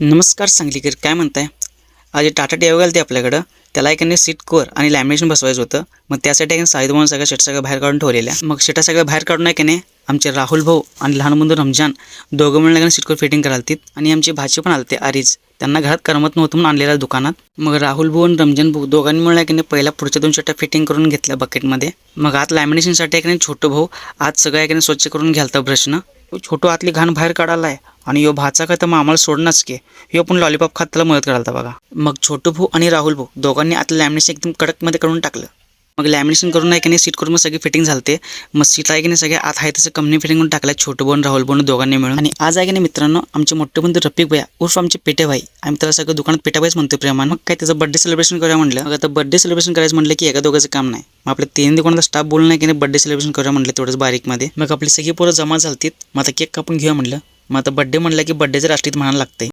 नमस्कार सांगलीकर, काय म्हणताय? आज टाटा टी आलते आपल्याकडं. त्याला एकाने सीट कवर आणि लॅमिनेशन बसवायचं होतं. मग त्यासाठी एकाने साहित्य सगळ्या शीट सगळं बाहेर काढून ठेवलेल्या. मग शीटा सगळ्या बाहेर काढून एकाने आमचे राहुल भाऊ आणि लहान बंधू रमजान दोघं मिळून एकाने सीट कवर फिटिंग करालतीत. आणि आमची भाची पण आलते आरीज. त्यांना घरात करमत नव्हतं म्हणून आणलेल्या दुकानात. मग राहुल भाऊ आणि रमजान भाऊ दोघांनी मिळून एकाने पहिल्या पुढच्या 2 शीटा फिटिंग करून घेतल्या बकेटमध्ये. मग आत लॅमिनेशनसाठी एकाने छोटं भाऊ आज सगळं एकाने स्वच्छ करून घ्यालता ब्रशनं. छोटू आतली घाण बाहेर काढालाय आणि यो भाचा काय तर मग आम्हाला सोडणारच की. ह्यो पण लॉलीपॉप खात त्याला मदत करायला बघा. मग छोटू भाऊ आणि राहुल भाऊ दोघांनी आतलं लॅमिनेशन एकदम कडकमध्ये करून टाकलं. मग लॅमिनेशन करून एकाने सीट करून मग सगळी फिटिंग झालते. मग सीट एकाने सगळ्या आत आहे तसं कंपनी फिटिंग करून टाकल्या छोटू भाऊ आणि राहुल भाऊ दोघांनी मिळून. आणि आज आहे की नाही मित्रांनो, आमचे मोठे बंधू रफिक भैया उर्फ आमचे पेटे भाई, आम्ही त्याला सगळं दुकानात पेटाबाईच म्हणतो प्रेमान. मग काय त्याचं बर्थडे सेलिब्रेशन करूया म्हटलं. मग आता बर्थडे सेलिब्रेशन करायचं म्हटलं की एका दोघांचं काम नाही. मग आपल्या 3 दुकानाचा स्टाफ बोलून नाही की नाही बर्थडे सेलिब्रेशन करूया म्हटलं तेवढंच बारीकमध्ये. मग आपली सगळी पोरं जमा झालतीत. मग आता केक कापून घेऊया म्हटलं. मग आता बर्थडे म्हटलं की बर्थडेचं राष्ट्रीय म्हणायला लागतंय.